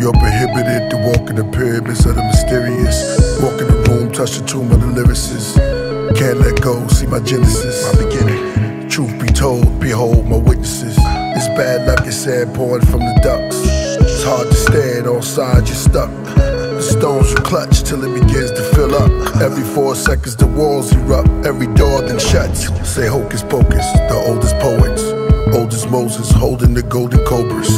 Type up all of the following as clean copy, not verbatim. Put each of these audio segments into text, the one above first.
You're prohibited to walk in the pyramids of the mysterious. Walk in the room, touch the tomb of the lyricists. Can't let go, see my genesis, my beginning. Truth be told, behold my witnesses. It's bad luck, it's sand pouring from the ducts. It's hard to stand, all sides you're stuck. The stones you clutch till it begins to fill up. Every 4 seconds the walls erupt, every door then shuts. Say hocus pocus, the oldest poets. Old as Moses, holding the golden cobras.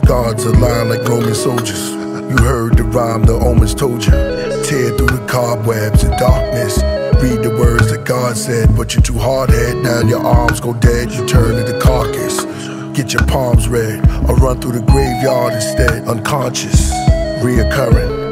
Guards align like Roman soldiers. You heard the rhyme, the omens told you. Tear through the cobwebs of darkness. Read the words that God said, but you're too hard-headed. Now your arms go dead, you turn into carcass. Get your palms red, or run through the graveyard instead. Unconscious, reoccurring.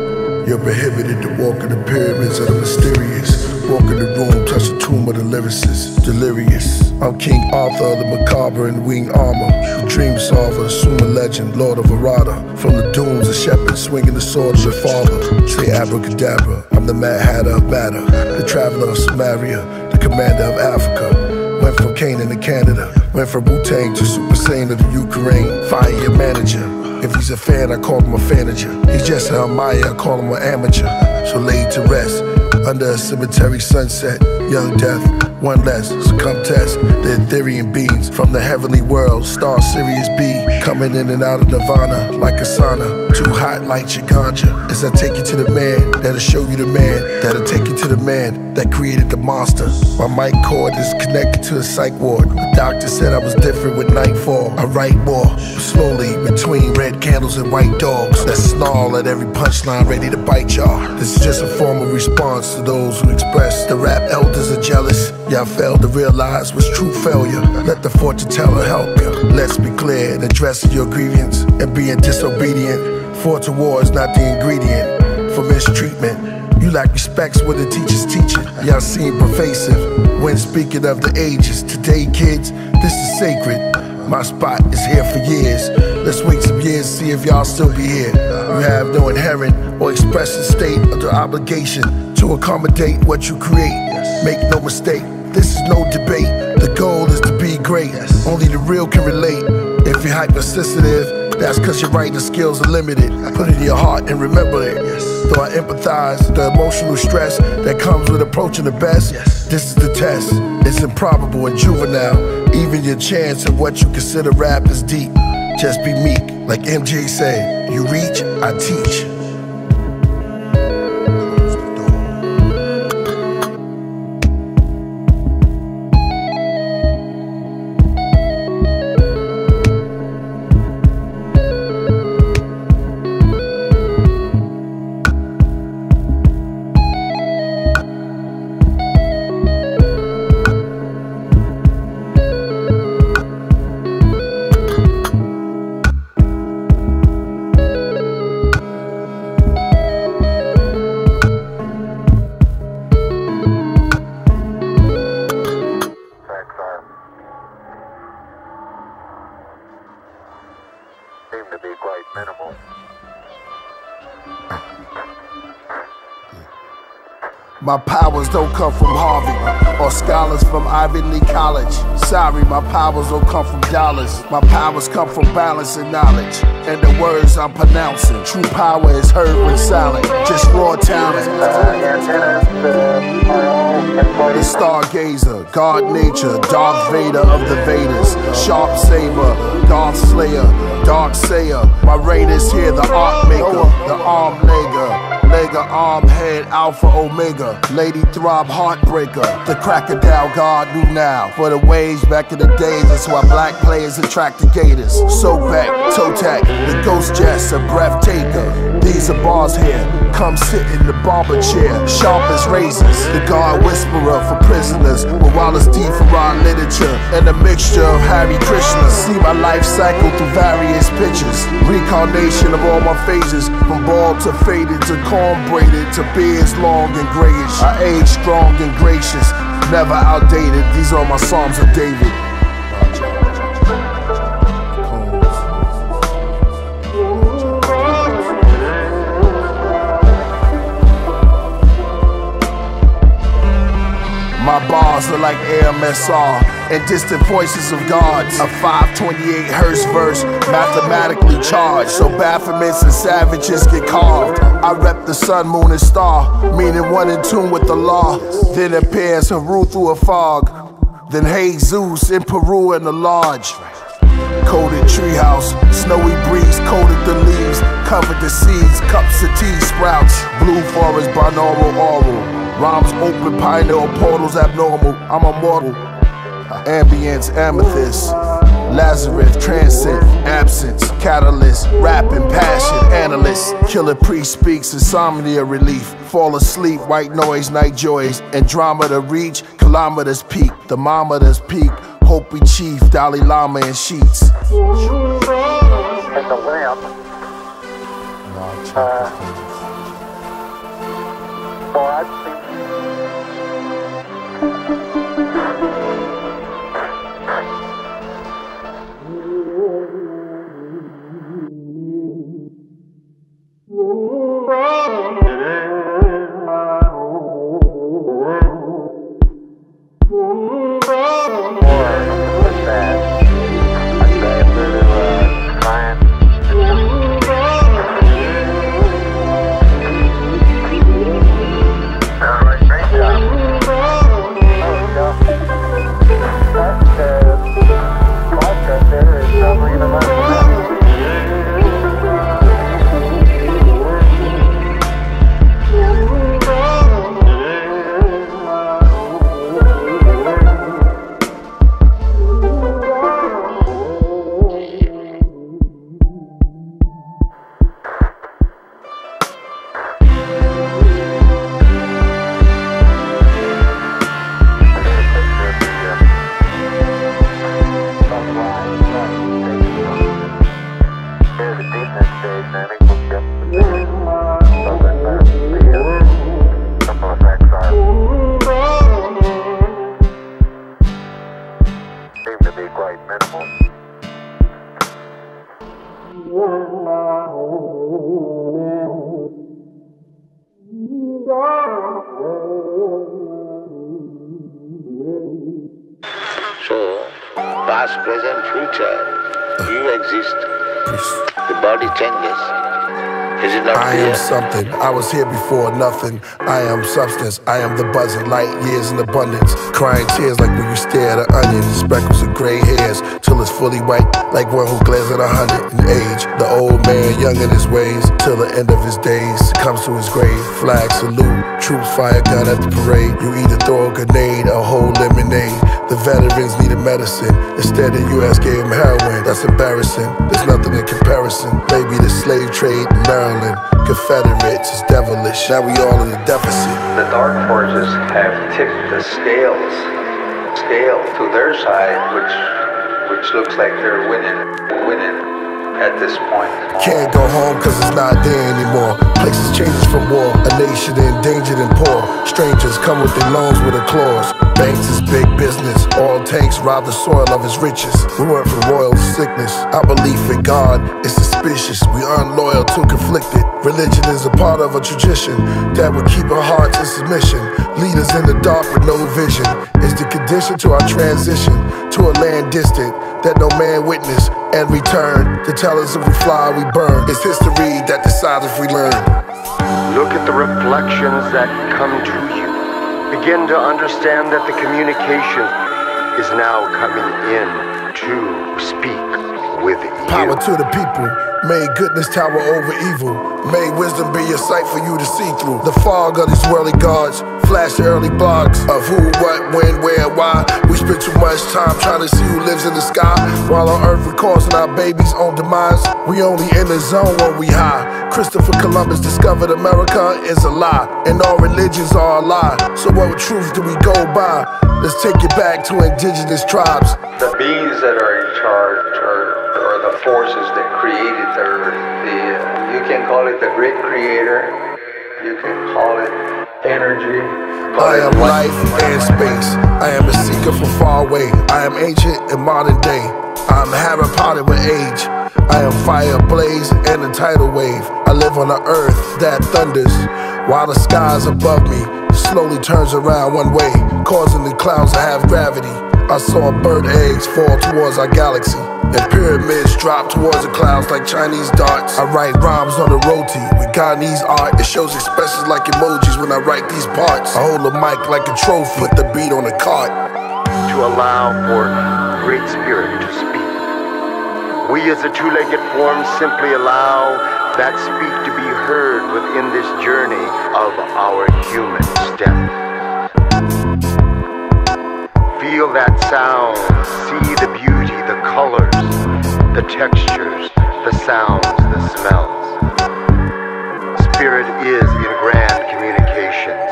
You're prohibited to walk in the pyramids of the mysterious. Walk in the room, touch the tomb of the lyricist. Delirious. I'm King Arthur, the macabre in winged armor. The dream solver, sumo legend, Lord of Arada. From the dunes, a shepherd swinging the sword of the father. Say abracadabra, I'm the Mad Hatter of Matter. The traveler of Samaria, the commander of Africa. Went from Canaan to Canada. Went from Wu-Tang to Super Saiyan to the Ukraine. Fire your manager. If he's a fan, I call him a fanager. He's just an Maya, I call him an amateur. So laid to rest, under a cemetery sunset. Young death, one less, so come test the Ethereum beings from the heavenly world. Star Sirius B, coming in and out of nirvana like a sauna. Too hot like your ganja. As I take you to the man, that'll show you the man. That'll take you to the man that created the monster. My mic cord is connected to a psych ward. The doctor said I was different with nightfall. I write more, slowly between red candles and white dogs that snarl at every punchline ready to bite y'all. This is just a form of response to those who express the rap elders are jealous. Y'all failed to realize what's true failure. Let the fortune teller help you. Let's be clear in addressing your grievance and being disobedient. Fought to war is not the ingredient for mistreatment. You lack respects when the teacher's teaching. Y'all seem pervasive when speaking of the ages. Today, kids, this is sacred. My spot is here for years. Let's wait some years, see if y'all still be here. You have no inherent or expressive state of the obligation to accommodate what you create. Make no mistake, this is no debate. The goal is to be great. Only the real can relate. If you're hypersensitive, that's cause your writing skills are limited. Put it in your heart and remember it. Though I empathize the emotional stress that comes with approaching the best, this is the test. It's improbable and juvenile. Even your chance of what you consider rap is deep. Just be meek, like MJ said. You reach, I teach. Seem to be quite minimal. My powers don't come from Harvard or scholars from Ivy League College. Sorry, my powers don't come from dollars. My powers come from balance and knowledge. And the words I'm pronouncing, true power is heard when silent. Just raw talent. The stargazer, God nature, Darth Vader of the Vedas. Sharp saber, Darth Slayer, Dark Sayer. My reign is here, the art maker, the arm legger. Lega, arm, head, alpha, omega. Lady throb, heartbreaker. The crocodile God knew now. For the waves back in the days, that's why black players attract the gators. So back, toe tack, the ghost jets, a breath taker. These are bars here. Come sit in the barber chair, sharp as razors. The God whisperer for prisoners, with Wallace D. Farrar literature, and a mixture of Harry Krishna. See my life cycle through various pictures. Reincarnation of all my phases, from bald to faded to corn braided to beards long and grayish. I age strong and gracious, never outdated. These are my Psalms of David. My bars buzzing like AMSR, and distant voices of gods. A 528 hertz verse, mathematically charged, so Baphomets and savages get carved. I rep the sun, moon, and star, meaning one in tune with the law. Then appears Haru through a fog, then Jesus in Peru in the lodge. Coated treehouse, snowy breeze, coated the leaves, covered the seeds, cups of tea sprouts, blue forest, binaural oral, rhymes open, pineal portals abnormal, I'm immortal. Ambience, amethyst, Lazarus, transcend, absence, catalyst, rapping, passion, analyst, killer priest speaks, insomnia relief, fall asleep, white noise, night joys, Andromeda reach, kilometers peak, thermometers peak, Hopi chief, Dalai Lama in sheets. And the lamp. Well, I've seen. So, past, present, future, you exist. The body changes. Is it not I clear? am something, I was here before nothing. I am substance, I am the buzzing, light years in abundance. Crying tears like when you stare at an onion, speckles of gray hairs, till it's fully white, like one who glares at 100 in age. The old man, young in his ways, till the end of his days, comes to his grave, flag salute, troops fire gun at the parade. You either throw a grenade or hold lemonade. The veterans needed medicine, instead the US gave them heroin. That's embarrassing, there's nothing in comparison. Maybe the slave trade in Maryland, Confederates is devilish, now we all in a deficit. The dark forces have tipped the scale to their side, which looks like they're winning at this point. Can't go home cause it's not there anymore. Places changes from war, a nation endangered and poor. Strangers come with their loans with their claws. Banks is big business, oil tanks rob the soil of its riches. We went from royal to sickness. Our belief in God is suspicious. We aren't loyal to conflicted. Religion is a part of a tradition that would keep our hearts in submission. Leaders in the dark with no vision is the condition to our transition to a land distant that no man witnessed and return to tell us if we fly or we burn. It's history that decides if we learn. Look at the reflections that come to you. Begin to understand that the communication is now coming in to speak with you. Power to the people. May goodness tower over evil. May wisdom be your sight for you to see through. The fog of these worldly gods flash the early blogs of who, what, when, where, why. We spend too much time trying to see who lives in the sky, while on earth we're causing our babies' own demise. We only in the zone when we high. Christopher Columbus discovered America is a lie, and all religions are a lie. So what truth do we go by? Let's take it back to indigenous tribes. The beings that are in charge are the forces that created the earth. You can call it the great creator, you can call it energy. I am life and space. I am a seeker from far away. I am ancient and modern day. I am Harry Potter with age. I am fire blaze and a tidal wave. I live on an earth that thunders while the skies above me slowly turns around one way, causing the clouds to have gravity. I saw bird eggs fall towards our galaxy, and pyramids drop towards the clouds like Chinese darts. I write rhymes on the roti with Guyanese art. It shows expressions like emojis when I write these parts. I hold the mic like a trophy, put the beat on the cart. To allow for Great Spirit to speak. We as a two-legged form simply allow that speak to be heard within this journey of our human step. Feel that sound, see the beauty, the colors, the textures, the sounds, the smells. Spirit is in grand communications.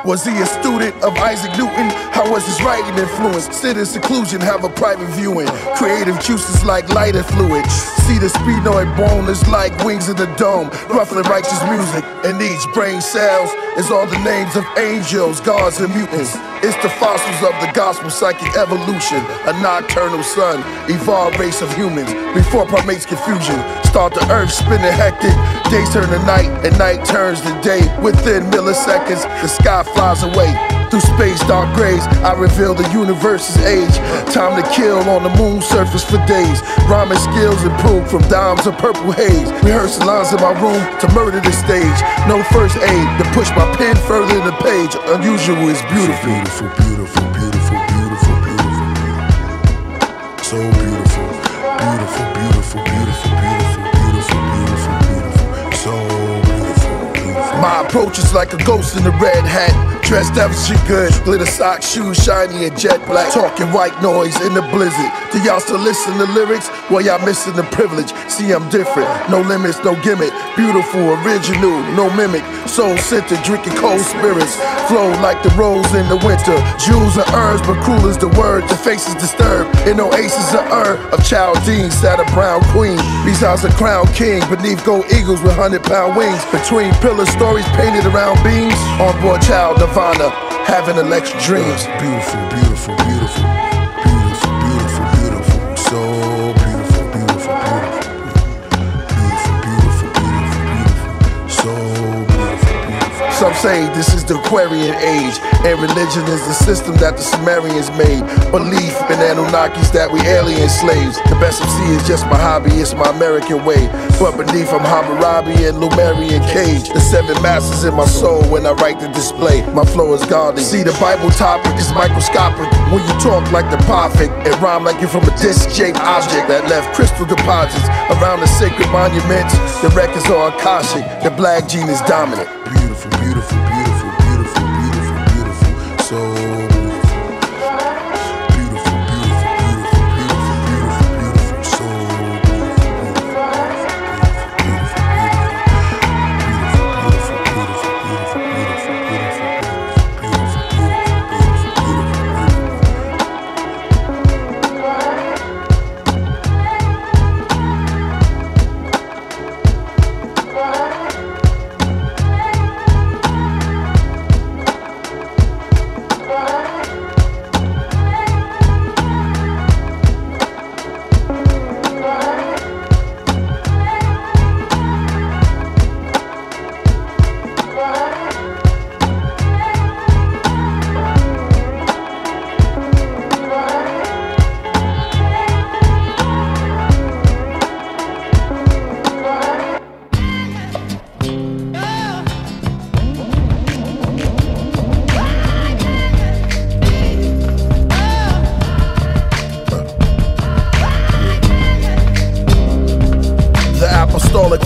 Was he a student of Isaac Newton? How was his writing influenced? Sit in seclusion, have a private viewing. Creative juices like lighter fluid. See the sphenoid bone is like wings in the dome. Ruffling righteous music, and each brain cells is all the names of angels, gods, and mutants. It's the fossils of the gospel psychic evolution. A nocturnal sun, evolved race of humans. Before primates confusion, start the earth spinning hectic. Days turn to night, and night turns to day. Within milliseconds, the sky flies away. Through space, dark grays, I reveal the universe's age. Time to kill on the moon's surface for days. Rhyming skills improved from dimes to purple haze. Rehearsing lines in my room to murder the stage. No first aid to push my pen further in the page. Unusual is beautiful. Beautiful, beautiful, beautiful, beautiful, beautiful. So beautiful, beautiful, beautiful, beautiful, beautiful, beautiful, beautiful, beautiful. So beautiful, beautiful. My approach is like a ghost in a red hat. Dressed up she good, glitter socks, shoes shiny and jet black. Talking white noise in the blizzard. Do y'all still listen to lyrics? Well, y'all missing the privilege. See, I'm different, no limits, no gimmick. Beautiful, original, no mimic. Soul centered, drinking cold spirits. Flow like the rose in the winter. Jewels and herbs, but cruel is the word. The face is disturbed. In oasis of of Chaldean, sat a brown queen. Besides a crown king, beneath gold eagles with 100-pound wings. Between pillar stories painted around beams. On board child Nirvana, having electric dreams. Beautiful, beautiful, beautiful, beautiful, beautiful, beautiful. So beautiful, beautiful, beautiful, beautiful, beautiful, beautiful, beautiful. So beautiful, beautiful. Some say this is the Aquarian age, and religion is the system that the Sumerians made. Belief in Anunnakis that we alien slaves. The best MC is just my hobby, it's my American way. But beneath I'm Hammurabi and Lumerian cage. The seven masters in my soul when I write the display. My flow is godly. See, the Bible topic is microscopic. When you talk like the prophet, it rhyme like you're from a disc-shaped object that left crystal deposits around the sacred monuments. The records are Akashic. The black gene is dominant. Beautiful, beautiful, beautiful, beautiful, beautiful, beautiful. So beautiful, beautiful, beautiful, beautiful, beautiful, beautiful. So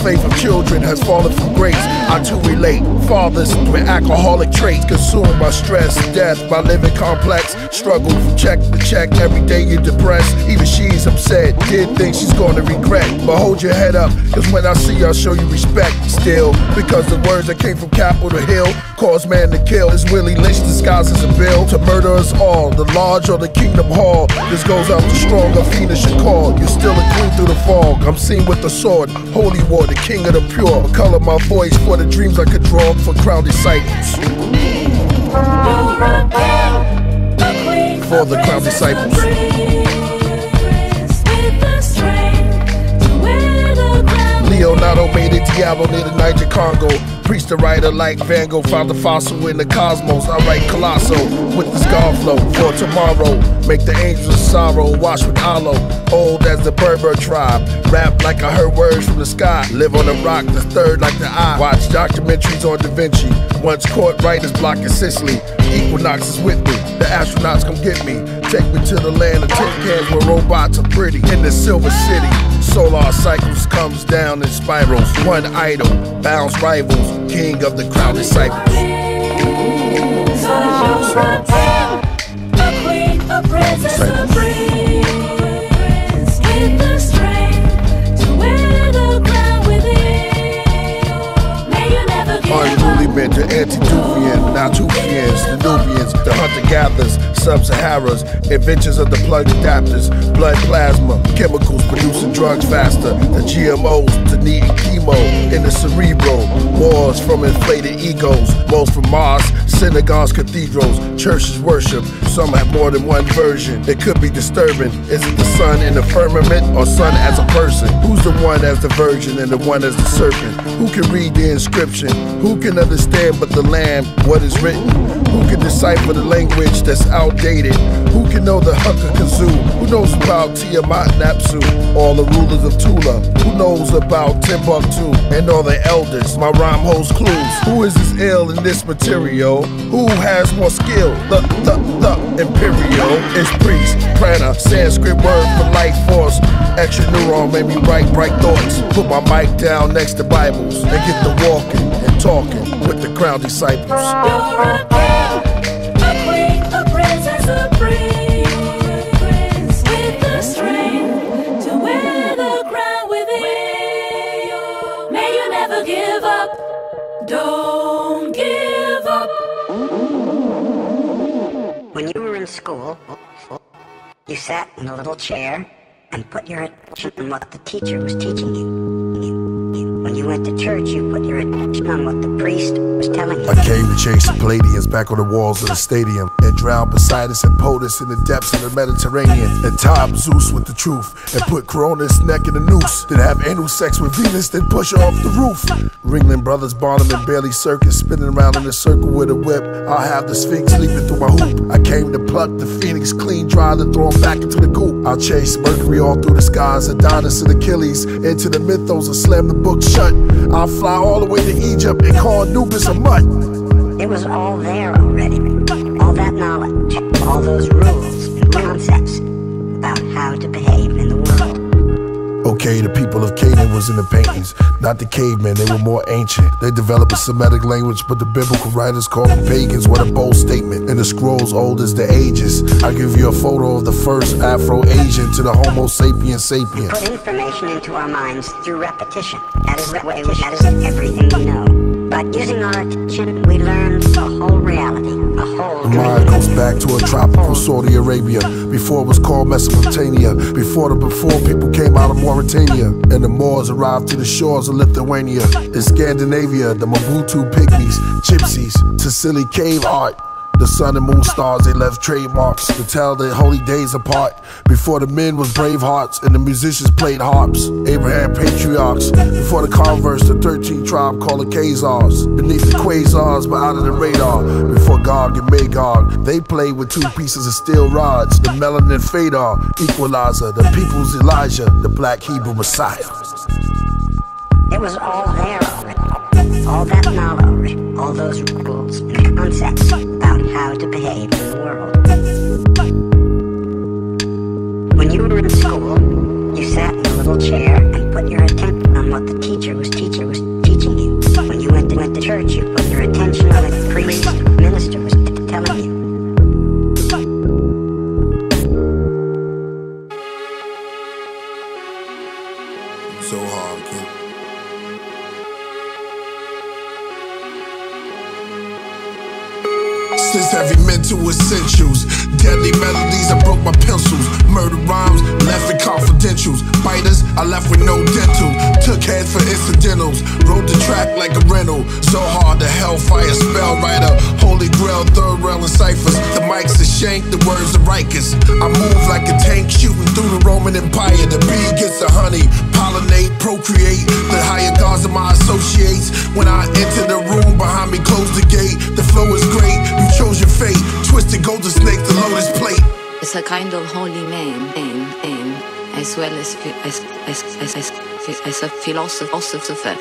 faith of children has fallen from grace. I too relate. Fathers with alcoholic traits, consumed by stress, death, by living complex. Struggle from check to check, every day you're depressed. Even she's upset, did things she's gonna regret. But hold your head up, cause when I see you, I'll show you respect. Still, because the words that came from Capitol Hill cause man to kill. Is Willie Lynch disguised as a bill to murder us all? The lodge or the kingdom hall. This goes out to strong, Athena should call. You're still a queen through the fog. I'm seen with the sword, holy war, the king of the pure. Color my voice for the dreams I could draw for crowded sight. For the Crown Disciples. Leonardo made it Diablo near the Niger Congo. Preached a writer like Van Gogh, found the fossil in the cosmos. I write colossal with the scar flow for tomorrow. Make the angels of sorrow wash with aloe. Old as the Berber tribe. Rap like I heard words from the sky. Live on the rock, the third like the eye. Watch documentaries on Da Vinci. Once caught writers blocking Sicily. Equinox is with me. The astronauts come get me. Take me to the land of tin cans where robots are pretty. In the Silver City. Solar cycles comes down in spirals. One idol, bounce rivals, king of the Crown Disciples. A queen, a princess, a prince, with the strength to wear the crown within. May you never give up. Unruly men to antediluvian, Natufians, the Nubians, the hunter-gatherers, sub-Saharas, inventions of the plug adapters, blood plasma, chemicals producing drugs faster, the GMOs to needing chemo in the cerebral, wars from inflated egos, most from Mars, synagogues, cathedrals, churches worship, some have more than one version. It could be disturbing. Is it the sun in the firmament or sun as a person? Who's the one as the virgin and the one as the serpent? Who can read the inscription? Who can understand but the Lamb what is written? Who can decipher the language that's outdated? Who can know the Hakka Kazoo? Who knows about Tiamat Napsu? All the rulers of Tula. Who knows about Timbuktu and all the elders? My rhyme holds clues. Who is this ill in this material? Who has more skill? The Imperial is priest, prana, Sanskrit word for life force. Extra neuron made me write bright thoughts. Put my mic down next to Bibles and get to walking and talking with the Crown Disciples. You're a girl, a queen, a princess, a prince, with the strength to wear the crown within. May you never give up. Don't give up. When you were in school, you sat in a little chair and put your attention on what the teacher was teaching you. When you went to church, you put your attention on what the priest was telling you. I came to chase the Palladians back on the walls of the stadium and drown Poseidon and Potus in the depths of the Mediterranean and top Zeus with the truth and put Corona's neck in a noose. Then have anal sex with Venus, then push her off the roof. Ringling Brothers, Barnum and Bailey Circus spinning around in a circle with a whip. I'll have the Sphinx leaping through my hoop. I came to pluck the Phoenix clean, dry to throw him back into the coop. I'll chase Mercury all through the skies, Adonis and Achilles into the mythos and slam the book shut. I'll fly all the way to Egypt and call Anubis a mutt. It was all there already. All that knowledge, all those rules and concepts about how to behave in the world. Okay, the people of Canaan was in the paintings, not the cavemen, they were more ancient. They developed a Semitic language, but the biblical writers called them pagans. What a bold statement. And the scrolls old as the ages. I give you a photo of the first Afro-Asian to the Homo sapiens sapien. Put information into our minds through repetition. That is everything we know. But using our attention, we learn a whole reality, a whole The mind goes back to a tropical Saudi Arabia, before it was called Mesopotamia, before people came out of Mauritania, and the Moors arrived to the shores of Lithuania. In Scandinavia, the Mobutu pygmies, gypsies, Sicily cave art. The sun and moon stars, they left trademarks to tell their holy days apart. Before the men was brave hearts and the musicians played harps. Abraham patriarchs, before the converts, the 13th tribe called the Khazars. Beneath the quasars, but out of the radar. Before Gog and Magog, they played with 2 pieces of steel rods. The melanin Fadar, equalizer, the people's Elijah, the black Hebrew Messiah. It was all there already. All that knowledge, all those rules and concepts about how to behave in the world. When you were in school, you sat in a little chair and put your attention on what the teacher was teaching you. When you went to church, you put your attention on what the priest or minister was telling you. So hard, kid. substance, heavy mental essentials. Deadly melodies, I broke my pencils. Murder rhymes, left in confidentials. Biters, I left with no dental. Took heads for incidentals. Rode the track like a rental. So hard, the hellfire spell writer. Holy grail, third rail and ciphers. The mics are shank, the words are Rikers. I move like a tank shooting through the Roman Empire. The bee gets the honey, pollinate, procreate. The higher gods are my associates. When I enter the room, behind me close the gate. The flow is great, you chose your fate. Twisted golden snake, the lotus plate. It's a kind of holy man, as well as a philosopher.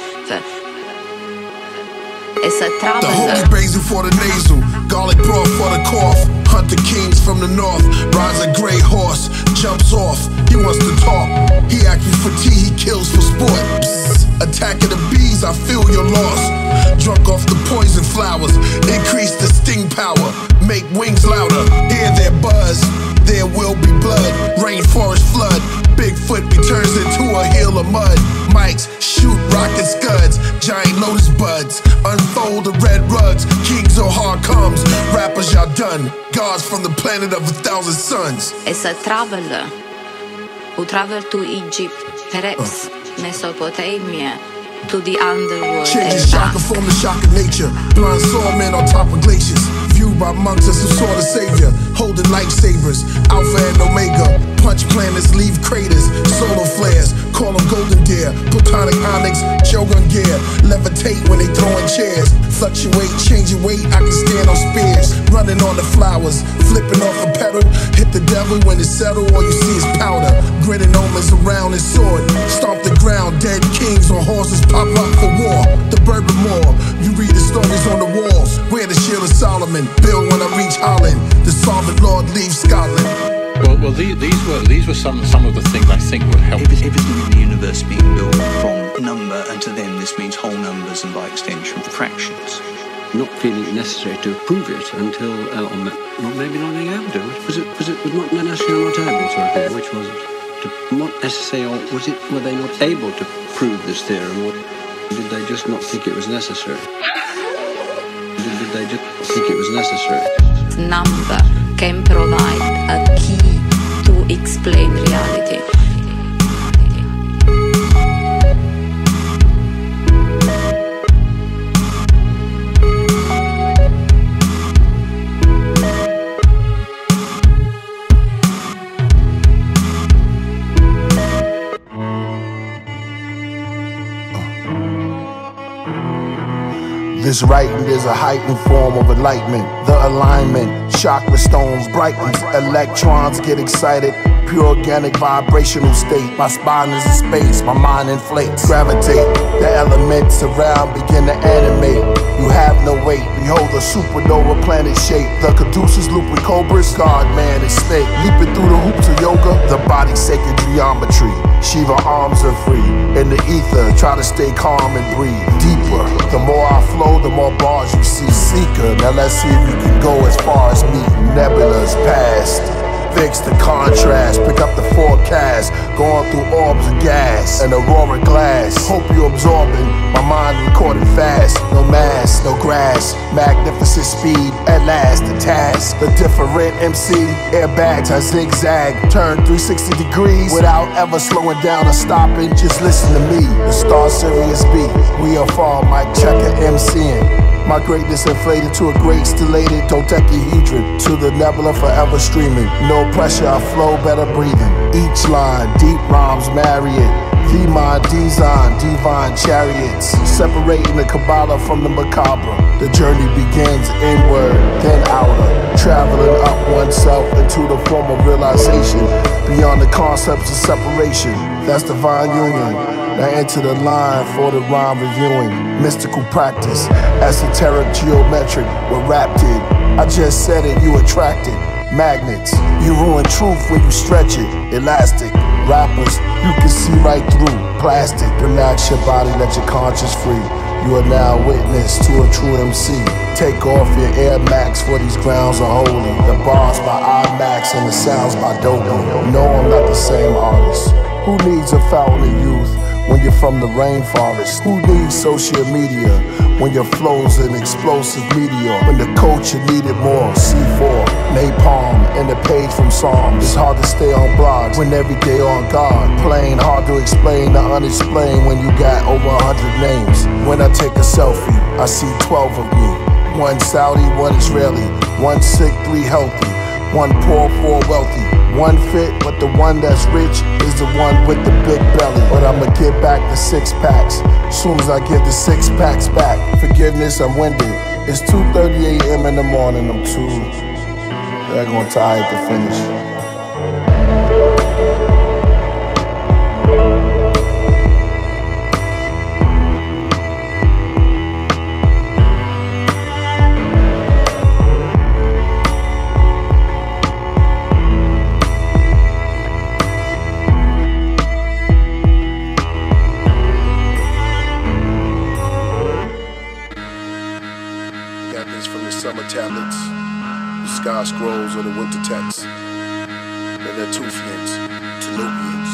It's a traveler. The holy basil for the nasal, garlic broth for the cough. Hunter kings from the north, rides a gray horse, jumps off. He wants to talk. He acts for tea, he kills for sport. Psst. Attacking the bees, I feel your loss. Drunk off the poison flowers, increase the sting power, make wings louder. Hear their buzz, there will be blood. Rainforest flood, Bigfoot returns into a hill of mud. Mics shoot rocket scuds, giant lotus buds. Unfold the red rugs, kings or hard comes. Rappers, y'all done, gods from the planet of 1,000 suns. It's a traveler who traveled to Egypt, perhaps Mesopotamia, to the underworld. Changes shocker from the shock of nature. Blind sawmen on top of glaciers. Viewed by monks as some sort of savior. Holding lightsabers, Alpha and Omega. Punch planets, leave craters. Solar flares, call them golden deer. Plutonic onyx, Shogun gear. Levitate when they throwing chairs. Fluctuate, changing weight, I can stand on spears. Running on the flowers, flipping off a pedal. Hit the devil when it's settled, all you see is powder. Grinning omens around his sword. Stomp the ground, dead kings on horses pop up for war. The Bourbon Moor, you read the stories on the walls. Wear the shield of Solomon, build when I reach Holland. The sovereign Lord leaves Scotland. Well, these were some of the things I think would help. Everything in the universe being built from number, and to them this means whole numbers and by extension fractions. Not feeling it necessary to prove it until, or maybe not being able to. Was not necessarily not able to, I think, which was to not necessary, or were they not able to prove this theorem, or did they just not think it was necessary? Did they just think it was necessary? Number can provide a key to explain reality. This writing is a heightened form of enlightenment. The alignment, chakra stones brightens. Electrons get excited. Pure organic vibrational state. My spine is a space, my mind inflates. Gravitate, the elements around begin to animate. You have no weight, behold a supernova planet shape. The Caduceus loop with cobras, God, man, and snake. Leaping through the hoops of yoga, the body's sacred geometry. Shiva arms are free. In the ether, try to stay calm and breathe. Deeper, the more I flow, the more bars you see. Seeker, now let's see if you can go as far as me. Nebulas past. Fix the contrast, pick up the forecast. Going through orbs of gas and aurora glass. Hope you're absorbing, my mind recording fast. No mass, no grass, magnificent speed. At last the task, the different MC. Airbags I zigzag, turn 360 degrees. Without ever slowing down or stopping, just listen to me. The Star Sirius B, we are far, Mike Checker MCing. My greatness inflated to a great stellated dodecahedron. To the nebula forever streaming. No pressure, I flow better breathing. Each line, deep rhymes marry it. Themine, design, divine chariots. Separating the Kabbalah from the macabre. The journey begins inward, then outer. Traveling up oneself into the form of realization. Beyond the concepts of separation. That's divine union. Now enter the line for the rhyme reviewing. Mystical practice, esoteric geometric, what rap did. I just said it, you attracted. Magnets, you ruin truth when you stretch it. Elastic, rappers, you can see right through. Plastic, relax your body, let your conscience free. You are now witness to a true MC. Take off your Air Max, for these grounds are holy. The bars by IMAX and the sounds by Dolby. No, I'm not the same artist. Who needs a fountain of youth when you're from the rainforest? Who needs social media when your flow's an explosive meteor? When the culture needed more C4, napalm, and a page from Psalms. It's hard to stay on blogs when every day on guard. Plain hard to explain the unexplained when you got over 100 names. When I take a selfie, I see 12 of me. One Saudi, one Israeli, one sick, 3 healthy, one poor, 4 wealthy, one fit, but the one that's rich is the one with the big belly. But I'ma get back the 6 packs soon as I give the 6 packs back. Forgiveness, I'm winded. It's 2:30 a.m. in the morning. I'm too daggone tired to finish. Tablets, the sky scrolls, or the winter texts. And they're Tufians, Tanubians.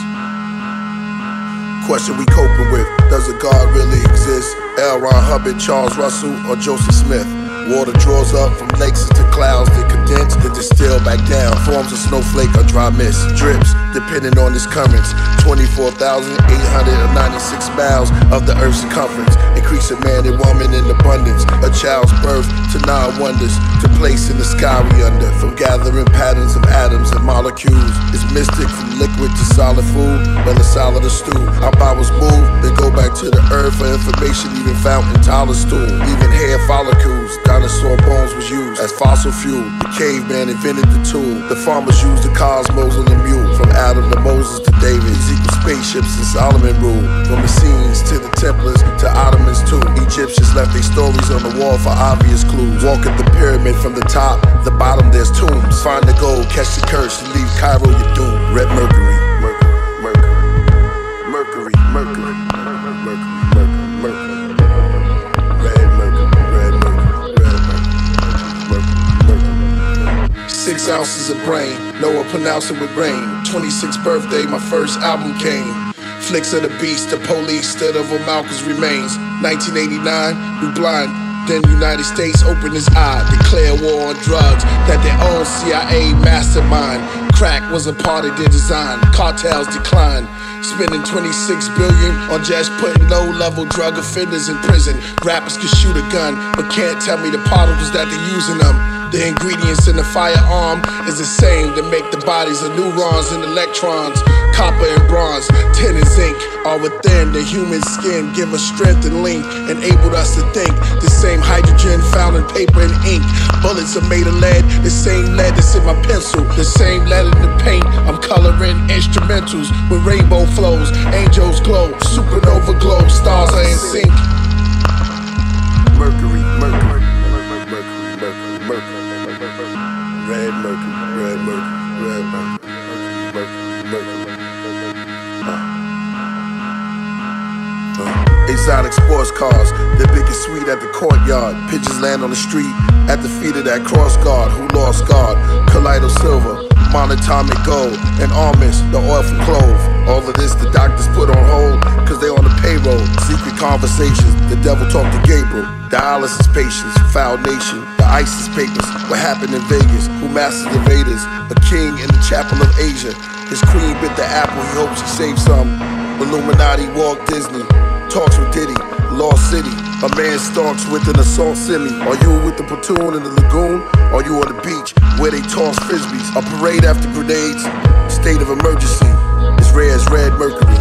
Question we coping with: does a God really exist? L. Ron Hubbard, Charles Russell, or Joseph Smith? Water draws up from lakes into clouds that condense, then distill back down, forms a snowflake or dry mist. Drips, depending on its currents. 24,896 miles of the Earth's circumference. Increase a man and woman in abundance. A child's birth to 9 wonders. To place in the sky we under. From gathering patterns of atoms and molecules. It's mystic from liquid to solid food. Whether solid or stew. Our bowels move, then go back to the earth for information even found in Tyler stool. Even hair follicles. Dinosaur bones was used as fossil fuel. The caveman invented the tool. The farmers used the cosmos on the mule. From Adam to Moses to David. Ezekiel spaceships and Solomon ruled. From Essenes to the Templars to Ottomans too. Egyptians left their stories on the wall for obvious clues. Walk up the pyramid from the top, the bottom there's tombs. Find the gold, catch the curse, and leave Cairo your doom. Red Mercury, Mercury, Mercury, Mercury, Mercury, Mercury, Red Mercury, Red Mercury, Red Mercury. 6 ounces of brain, Noah pronounced it with rain. 26th birthday, my first album came. Flicks of the beast, the police stood over Malcolm's remains. 1989, we blind. Then United States opened its eye, declare war on drugs, that their own CIA mastermind. Crack was a part of their design, cartels declined. Spending $26 billion on just putting low-level drug offenders in prison. Rappers can shoot a gun, but can't tell me the particles that they're using them. The ingredients in the firearm is the same to make the bodies of neurons and electrons. Copper and bronze, tin and zinc are within the human skin. Give us strength and length, enabled us to think. The same hydrogen found in paper and ink. Bullets are made of lead, the same lead that's in my pencil. The same lead in the paint, I'm coloring instrumentals. With rainbow flows, angels glow, supernova glow, stars are in sync. Mercury, Mercury, Mercury, Mercury, Mercury. Red Mercury, Red Mercury, Red Mercury, Mercury, Mercury. Exotic sports cars, the biggest suite at the courtyard. Pigeons land on the street at the feet of that cross guard who lost guard. Kaleido silver, monatomic gold, and almonds, the oil from clove. All of this the doctors put on hold, cause they on the payroll. Secret conversations, the devil talked to Gabriel. Dialysis patients, foul nation, the ISIS papers. What happened in Vegas, who mastered the Vedas. A king in the chapel of Asia. His queen bit the apple, he hopes he saved some. Illuminati, Walt Disney, talks with Diddy, Lost City. A man stalks with an assault semi. Are you with the platoon in the lagoon? Are you on the beach where they toss frisbees? A parade after grenades, state of emergency. As rare as Red Mercury.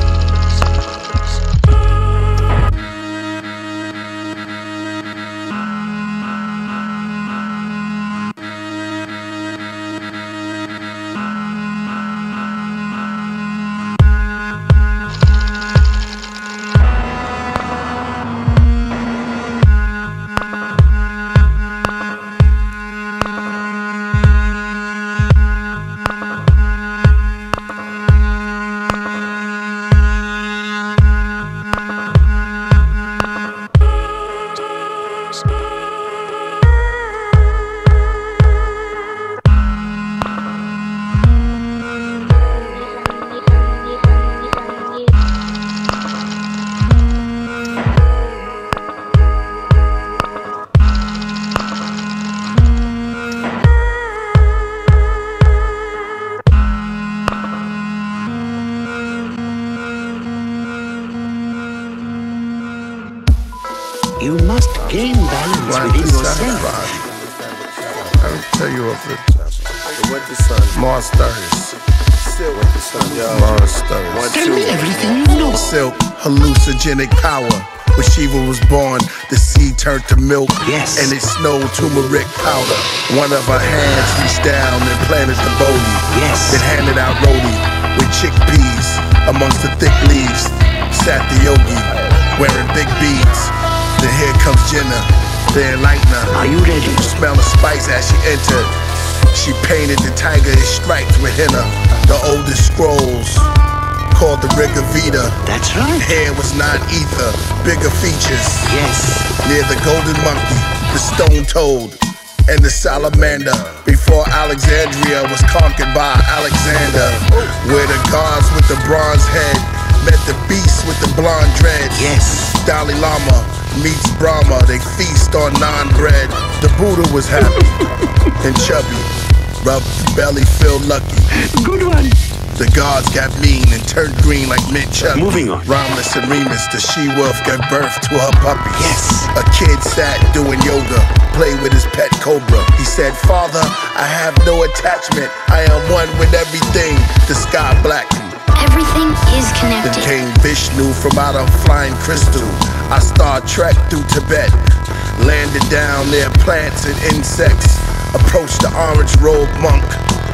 You must gain balance within yourself. I'll tell you of it. Mars 30s. Mars 30s. Tell me everything you know. Silk, hallucinogenic power. When Shiva was born, the seed turned to milk. Yes. And it snowed turmeric powder. One of her hands reached down and planted the bodhi. Yes. Then handed out roti with chickpeas. Amongst the thick leaves sat the yogi, wearing big beads. Then here comes Jinnah, the enlightener. Are you ready? You smell the spice as she entered. She painted the tiger in stripes with henna. The oldest scrolls, called the Riga Vita. That's right. Hair was not ether, bigger features. Yes. Near the golden monkey, the stone toad, and the salamander. Before Alexandria was conquered by Alexander. Where the gods with the bronze head met the beasts with the blonde dreads. Yes. Dalai Lama meets Brahma, they feast on non-bread. The Buddha was happy and chubby, rubbed the belly, feel lucky. Good one. The gods got mean and turned green like mint chutney. Moving on. Romulus and Remus, the she-wolf, gave birth to her puppies. Yes. A kid sat doing yoga, played with his pet cobra. He said, "Father, I have no attachment. I am one with everything." The sky blackened. Everything is Then connected. came Vishnu from out of flying crystal. I Star Trek through Tibet, landed down near plants and insects. Approached the orange-robed monk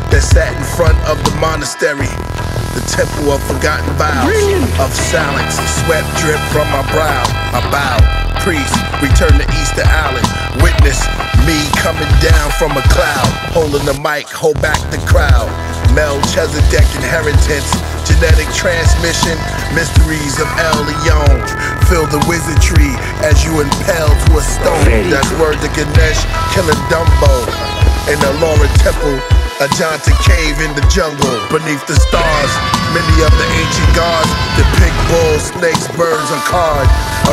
that sat in front of the monastery, the temple of forgotten vows. Of silence, sweat dripped from my brow. I bowed. Priest, return to Easter Island. Witness me coming down from a cloud, holding the mic, hold back the crowd. Melchizedek inheritance, genetic transmission, mysteries of El Leon. Feel the wizardry as you impale to a stone. That's word to Ganesh, killing Dumbo. In the Laura Temple, a Ajanta cave in the jungle. Beneath the stars, many of the ancient gods depict bulls, snakes, birds, or card.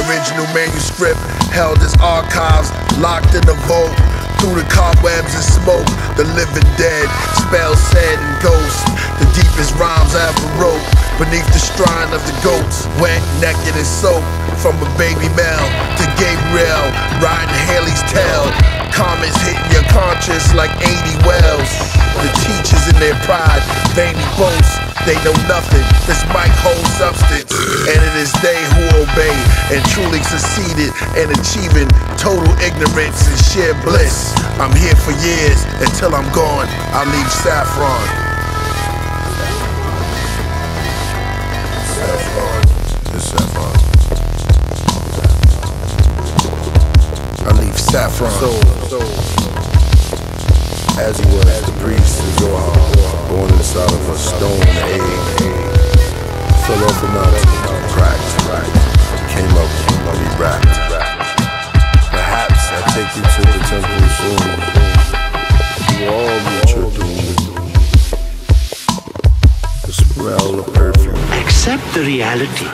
Original manuscript held as archives, locked in a vault. Through the cobwebs and smoke, the living dead, spells said and ghosts. The deepest rhymes I ever wrote, beneath the shrine of the goats. Wet, naked, and soaked, from a baby male to Gabriel, riding Haley's tail. Comments hitting your conscience like 80 wells. The teachers in their pride, vainly boast, they know nothing. This mic holds substance, and it is they who obey and truly succeeded in achieving total ignorance and sheer bliss. I'm here for years, until I'm gone, I'll leave Saffron. Saffron, it's Saffron. I leave Saffron. As he was, the priest is born inside of a stone egg. Fell off a mountain, cracked, came up, re-wrapped. Perhaps I take you to the temple soon. You all meet your doom. The smell of perfume. Accept the reality.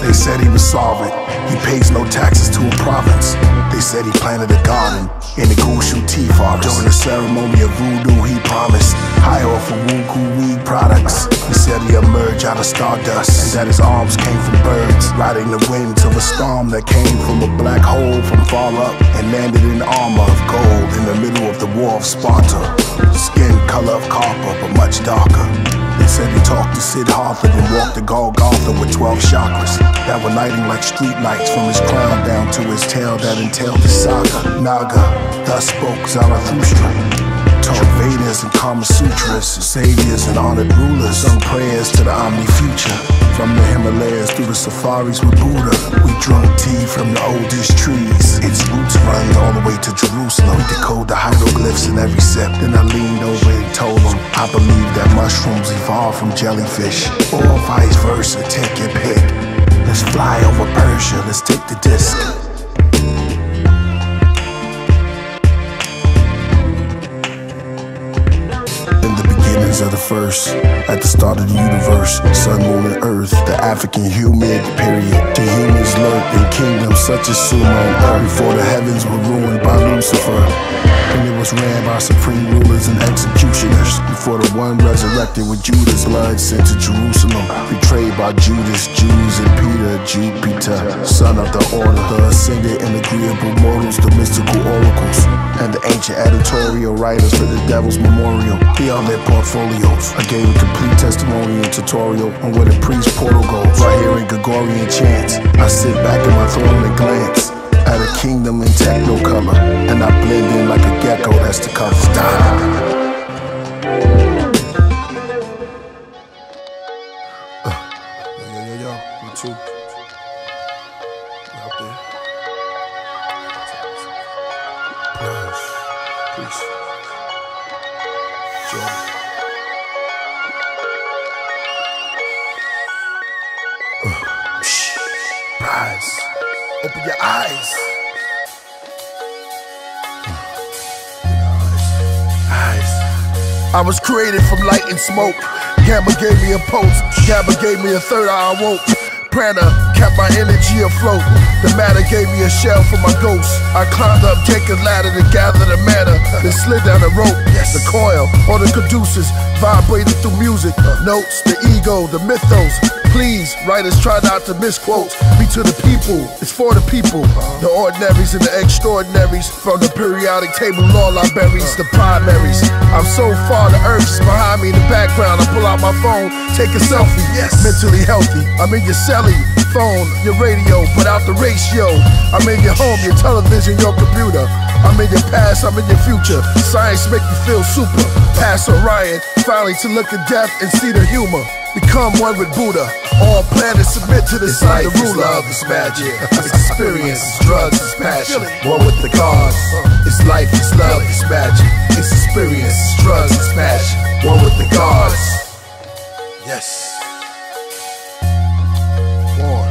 They said he was solvent, he pays no taxes to a province. They said he planted a garden in the Gushu tea forest. During the ceremony of voodoo he promised high off of Wu-Tang weed products. He said he emerged out of stardust, and that his arms came from birds, riding the winds of a storm that came from a black hole from far up, and landed in armor of gold in the middle of the war of Sparta. Skin color of copper, but much darker. They said he talked to Sid Hartford and walked the Golgotha with 12 chakras that were lighting like street lights from his crown down to his tail that entailed the saga. Naga, thus spoke Zarathustra. Taught Vedas and Kama Sutras, saviors and honored rulers, sung prayers to the omni future. From the Himalayas through the safaris with Buddha, we drunk tea from the oldest trees. Its roots run all the way to Jerusalem. We decode the hieroglyphs in every sip. Then I leaned over and told him I believe that mushrooms evolved from jellyfish, or vice versa, take your pick. Let's fly over Persia, let's take the disc. Of the first, at the start of the universe, sun, moon, and earth, the African humid period. The humans lurked in kingdoms such as Sumer and Earth before the heavens were ruined by Lucifer. And it was was ran by supreme rulers and executioners. Before the one resurrected with Judas' blood sent to Jerusalem. Betrayed by Judas, Jews, and Peter, Jupiter, son of the order, the ascended and agreeable mortals, the mystical oracles, and the ancient editorial writers for the devil's memorial. Beyond their portfolios, I gave a complete testimony and tutorial on where the priest portal goes. Right here in Gregorian chants, I sit back in my throne and glance at a kingdom in Technicolor, and I blend in like a gecko that's the cover. Yo, me too. Out there. Peace. Joy. Rise. Open your eyes. I was created from light and smoke. Gamma gave me a pulse. Gamma gave me a third eye. I woke. Prana kept my energy afloat. The matter gave me a shell for my ghost. I climbed up Jacob's ladder to gather the matter, then slid down the rope. The coil, all the caduceus vibrated through music. Notes, the ego, the mythos. Please, writers, try not to misquote. Be to the people, it's for the people. The ordinaries and the extraordinaries. From the periodic table, lullabies, the primaries. I'm so far, the earth's behind me in the background. I pull out my phone, take a selfie. Mentally healthy, I'm in your celly, phone, your radio, put out the ratio. I'm in your home, your television, your computer. I'm in your past, I'm in your future. Science make you feel super. Pass Orion, finally to look at death and see the humor. Become one with Buddha. All planets submit to the sun. The ruler. Love is magic. It's experience, it's drugs, it's passion. One with the gods. It's life, it's love, it's magic. It's experience, it's drugs, it's passion. One with the gods. Yes. One.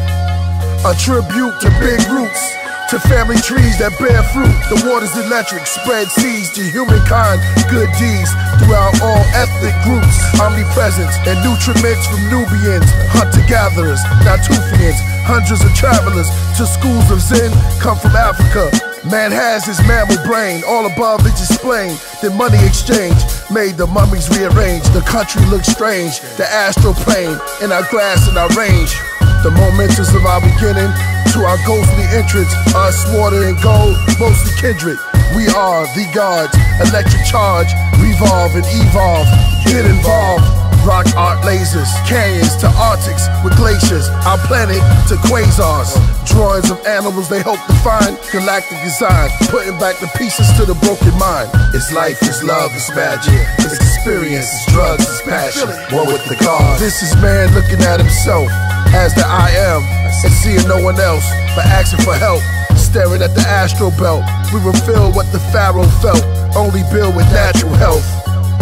A tribute to big roots. To family trees that bear fruit. The water's electric, spread seeds to humankind. Good deeds throughout all ethnic groups. Omnipresence and nutriments from Nubians. Hunter-gatherers, Natufians. Hundreds of travelers to schools of Zen come from Africa. Man has his mammal brain, all above is displaying. Then money exchange made the mummies rearrange. The country looks strange, the astral plane in our grass and our range. The momentous of our beginning to our ghostly entrance, us water and gold, mostly kindred. We are the gods, electric charge, revolve and evolve, get involved. Rock art lasers, canyons to Arctics with glaciers, our planet to quasars. Drawings of animals they hope to find, galactic design, putting back the pieces to the broken mind. It's life, it's love, it's magic, it's experience, it's drugs, it's passion. One with the gods. This is man looking at himself as the I am, and seeing no one else, but asking for help. Staring at the astral belt, we will feel what the Pharaoh felt, only build with natural health.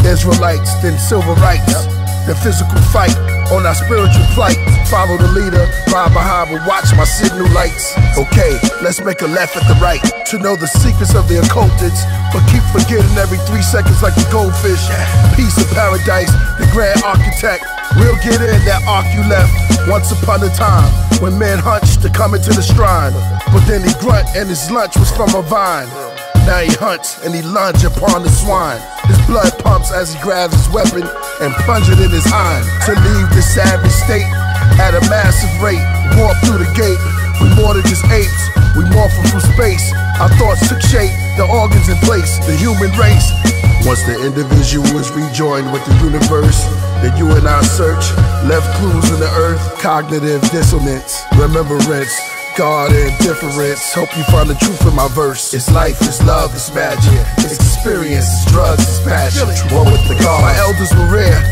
Israelites, then silver rights, the physical fight on our spiritual flight. Follow the leader, ride behind, but watch my signal lights. Okay, let's make a left at the right to know the secrets of the occultists, but keep forgetting every 3 seconds like the goldfish. Peace of paradise, the grand architect. We'll get in that arc you left once upon a time when men hunched to come into the shrine. But then he grunt and his lunch was from a vine. Now he hunts and he lunge upon the swine. His blood pumps as he grabs his weapon and plunge it in his hind. To leave this savage state at a massive rate. Walk through the gate, we more than just apes. We morphin' from space, our thoughts took shape, the organs in place, the human race. Once the individual is rejoined with the universe, then you and I search, left clues in the earth, cognitive dissonance, remembrance, God and difference. Hope you find the truth in my verse. It's life, it's love, it's magic, it's experience, it's drugs, it's passion. One with the God. My elders were rare.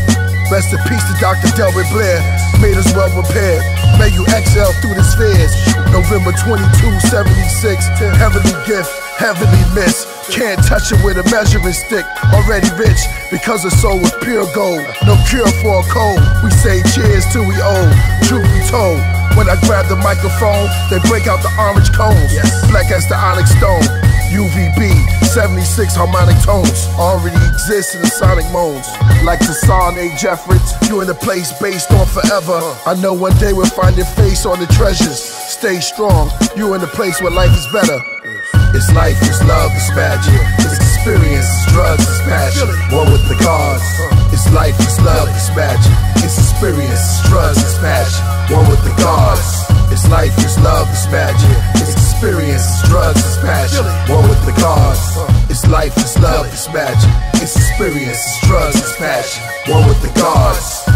Rest in peace to Dr. Delbert Blair. Made us well prepared. May you exhale through the spheres. November 22, 76. Heavenly gift, heavenly miss. Can't touch it with a measuring stick. Already rich because the soul was pure gold. No cure for a cold. We say cheers till we old. Truth be told, when I grab the microphone, they break out the orange cones. Black as the onyx stone. UVB, 76 harmonic tones already exist in the sonic moans. Like the song A. Jeffrits, you in a place based on forever. I know one day we'll find your face on the treasures. Stay strong, you in a place where life is better. It's life, it's love, it's magic. It's experience, it's drugs, it's passion. One with the gods. It's life, it's love, it's magic. It's experience, it's drugs, it's passion. One with the gods. It's life, it's love, it's magic. It's experience, it's drugs, it's passion. One with the gods. It's life, it's love, it's magic. It's experience, it's drugs, it's passion. One with the gods.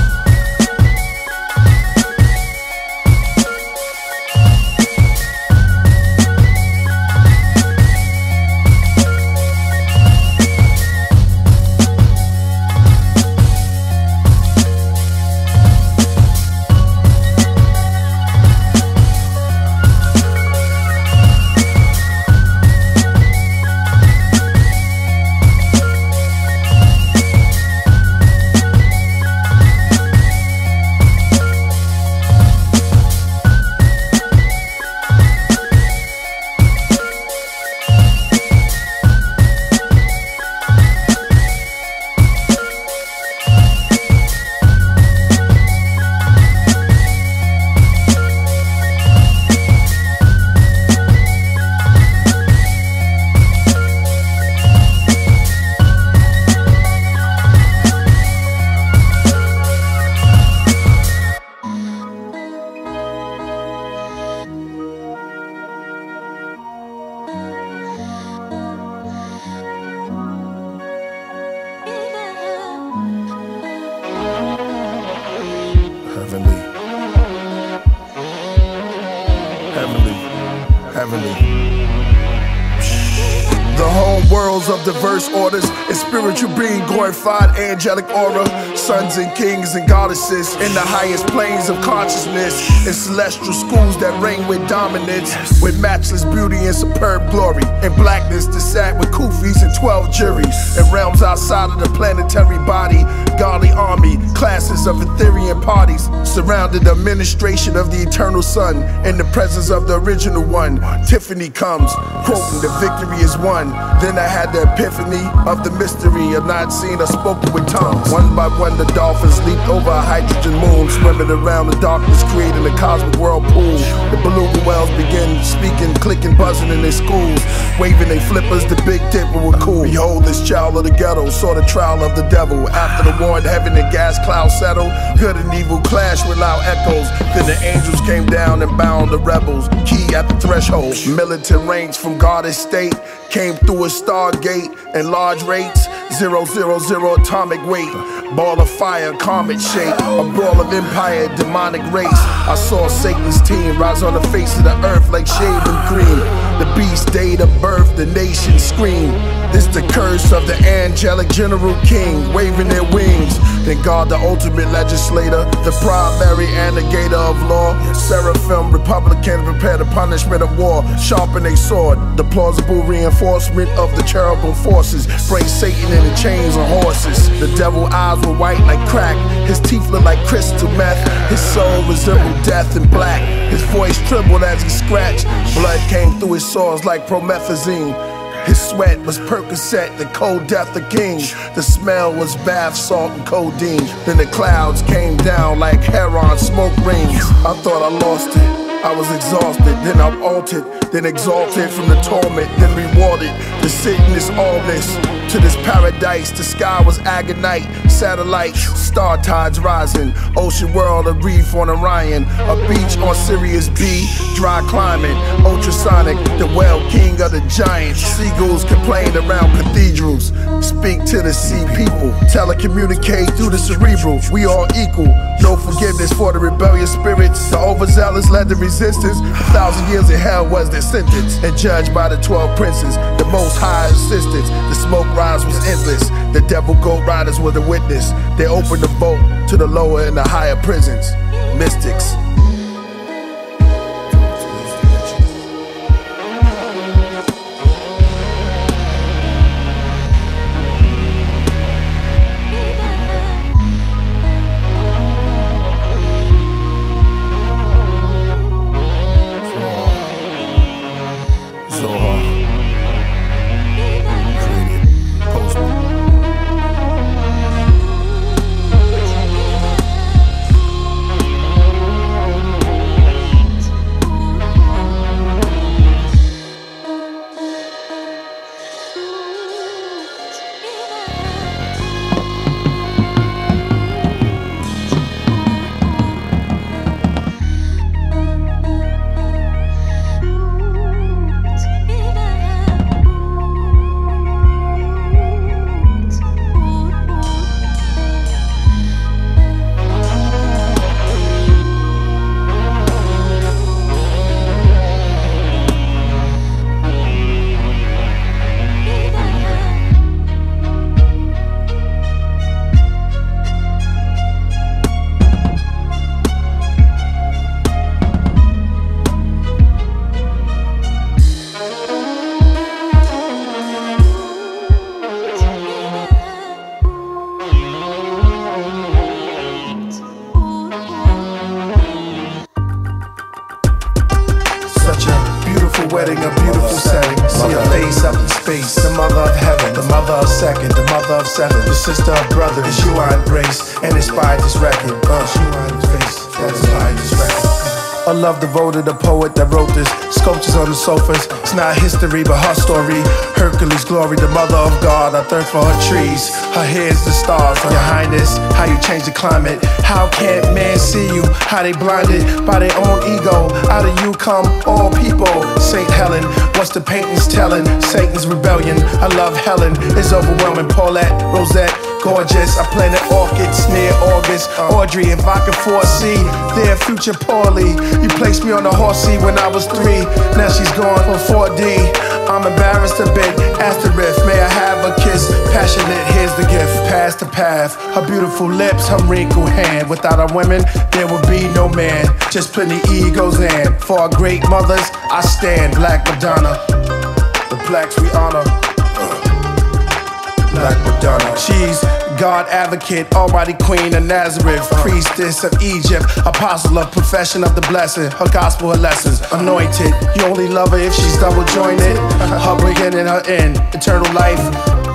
Of diverse orders and spiritual being, glorified angelic aura, sons and kings and goddesses in the highest planes of consciousness, in celestial schools that reign with dominance, with matchless beauty and superb glory, and blackness that sat with kufis and 12 juries, in realms outside of the planetary body, godly army, classes of ethereal parties, surrounded the administration of the eternal sun, in the presence of the original one. Tiffany comes, quoting the victory is won. Then I had the epiphany of the mystery of not seeing or spoken with tongues. One by one the dolphins leaped over a hydrogen moon, swimming around the darkness, creating a cosmic whirlpool. The beluga whales began speaking, clicking, buzzing in their schools, waving their flippers, the Big Dipper were cool. Behold, this child of the ghetto saw the trial of the devil. After the war in heaven and gas clouds settled, good and evil clashed with loud echoes. Then the angels came down and bound the rebels. Key at the threshold, militant range from goddess state came through a stargate and large rates, 000 atomic weight, ball of fire, comet shape, a brawl of empire, demonic race. I saw Satan's team rise on the face of the earth like shaven cream. The beast day to birth, the nation scream. This the curse of the angelic general king, waving their wings. Then God, the ultimate legislator, the primary annegator of law, seraphim, Republican, prepare the punishment of war, sharpen a sword, the plausible reinforcement of the cherubim forces. Praise Satan in the chains on horses. The devil eyes were white like crack, his teeth looked like crystal meth, his soul resembled death in black, his voice trembled as he scratched, blood came through his sores like promethazine. His sweat was Percocet, the cold death of kings. The smell was bath salt and codeine. Then the clouds came down like heron smoke rings. I thought I lost it, I was exhausted, then I'm altered, then exalted from the torment, then rewarded. To sit in this allness, to this paradise. The sky was agonite, satellites, star tides rising, ocean world, a reef on Orion, a beach on Sirius B, dry climate, ultrasonic, the whale king of the giants. Seagulls complain around cathedrals, speak to the sea people, telecommunicate through the cerebral. We all equal, no forgiveness for the rebellious spirits. The overzealous led the resistance, 1,000 years in hell was their sentence, and judged by the 12 princes, the most high assistance. The smoke rise was endless, the devil goat riders were the witness. They opened the vote to the lower and the higher prisons. Mystics. seven. The sister of brother, it's you I embrace and inspired this record. It's you I embrace that inspired this record. A love devoted, the poet that wrote this. Sculptures on the sofas, it's not history but her story. Hercules' glory, the mother of God. I thirst for her trees, her hair's the stars. Your highness, how you change the climate. How can't man see you? How they blinded by their own ego. Out of you come all people. Saint Helen, what's the paintings telling? Satan's rebellion, I love Helen. It's overwhelming. Paulette, Rosette, gorgeous. I planted orchids near August. Audrey, if I could foresee their future poorly. You placed me on the horse seat when I was 3. Now she's gone for 4D. I'm embarrassed a bit. Asterisk, may I have a kiss? Passionate, here's the gift. Past the path, her beautiful lips, her wrinkled hand. Without our women, there would be no man. Just plenty egos and for our great mothers, I stand. Black Madonna, the blacks we honor. Black Madonna. She's God advocate, almighty queen of Nazareth, priestess of Egypt, apostle of profession of the blessed, her gospel, her lessons, anointed. You only love her if she's double jointed. Her beginning, her end, eternal life,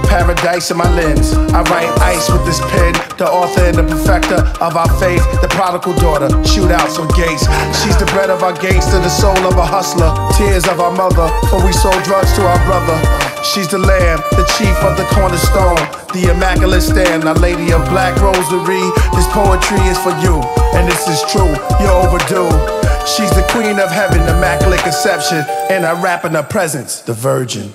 paradise in my lens. I write ice with this pen, the author and the perfecter of our faith, the prodigal daughter, shootouts on gates. She's the bread of our gangster, the soul of a hustler, tears of our mother, for we sold drugs to our brother. She's the lamb, the chief of the cornerstone, the immaculate stand, our lady of black rosary. This poetry is for you, and this is true, you're overdue. She's the queen of heaven, immaculate conception, and I rap in her presence, the virgin.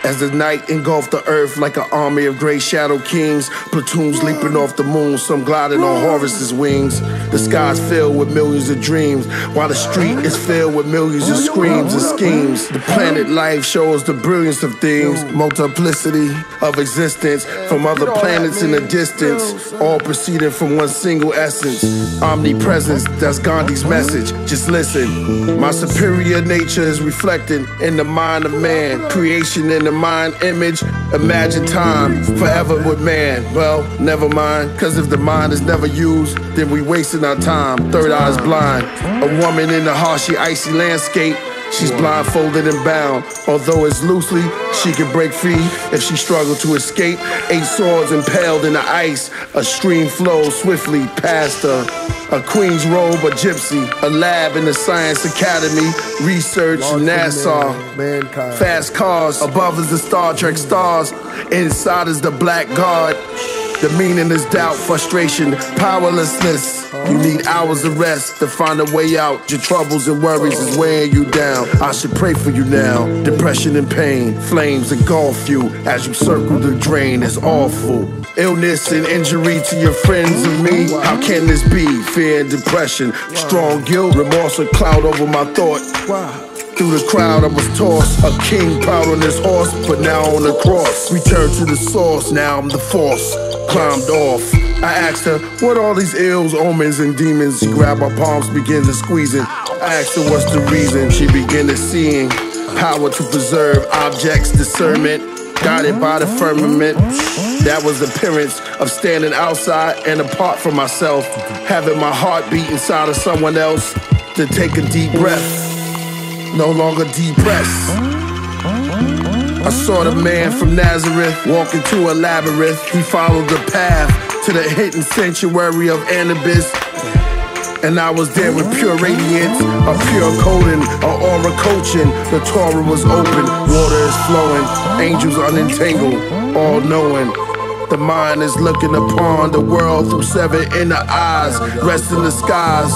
As the night engulfed the earth like an army of gray shadow kings, platoons leaping off the moon, some gliding on Horus's wings. The sky's filled with millions of dreams, while the street is filled with millions of screams and schemes. The planet life shows the brilliance of things, multiplicity of existence from other planets in the distance, all proceeding from one single essence. Omnipresence, that's Gandhi's message. Just listen. My superior nature is reflected in the mind of man, creation in the mind image, imagine time forever with man. Well, never mind, cause if the mind is never used, then we wasting our time. Third eye's blind. A woman in the harshy, icy landscape. She's blindfolded and bound. Although it's loosely, she can break free if she struggled to escape. 8 swords impaled in the ice. A stream flows swiftly past her. A queen's robe, a gypsy. A lab in the science academy. Research, NASA. Fast cars. Above is the Star Trek stars. Inside is the black god. The meaning is doubt, frustration, powerlessness. You need hours of rest to find a way out. Your troubles and worries is weighing you down. I should pray for you now. Depression and pain, flames engulf you as you circle the drain. It's awful. Illness and injury to your friends and me. How can this be? Fear and depression, strong guilt, remorse, a cloud over my thought. Through the crowd I was tossed, a king proud on his horse, but now on the cross. Return to the source, now I'm the force. Climbed off. I asked her, what all these ills, omens, and demons? She grabbed my palms, began to squeezing. I asked her what's the reason. She began to seeing power to preserve objects, discernment, guided by the firmament. That was the appearance of standing outside and apart from myself, having my heart beat inside of someone else. To take a deep breath, no longer depressed. I saw the man from Nazareth walk into a labyrinth. He followed the path to the hidden sanctuary of Anubis. And I was there with pure radiance, a pure coding, an aura coaching. The Torah was open, water is flowing, angels unentangled, all knowing. The mind is looking upon the world through 7 inner eyes, rest in the skies.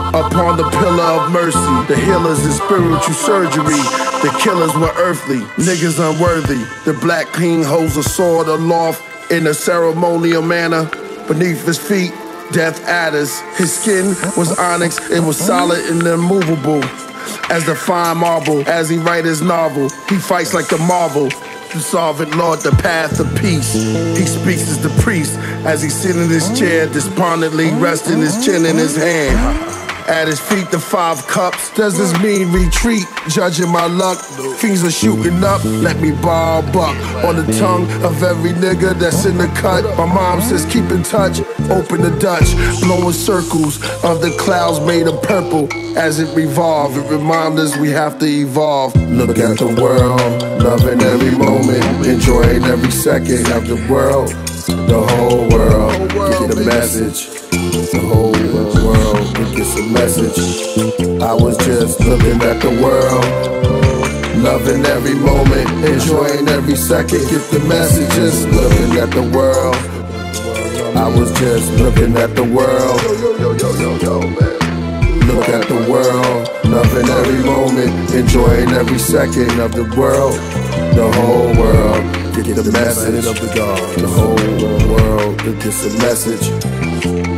Upon the pillar of mercy, the healers in spiritual surgery. The killers were earthly, niggas unworthy. The black king holds a sword aloft in a ceremonial manner. Beneath his feet, death adders. His skin was onyx, it was solid and immovable as the fine marble. As he writes his novel, he fights like the marvel. The sovereign Lord, the path of peace. He speaks as the priest as he sits in his chair, despondently resting his chin in his hand. At his feet, the 5 cups. Does this mean retreat? Judging my luck. Fiends are shooting up. Let me borrow a buck. On the tongue of every nigga that's in the cut. My mom says keep in touch. Open the Dutch. Blowing circles of the clouds made of purple. As it revolves, it reminds us we have to evolve. Look at the world, loving every moment, enjoying every second of the world. The whole world, get the message. The whole world, gets a message. I was just looking at the world, loving every moment, enjoying every second. Get the messages, looking at the world. I was just looking at the world. Look at the world, loving every moment, enjoying every second of the world. The whole world, get the message of the God. The whole world, gets a message.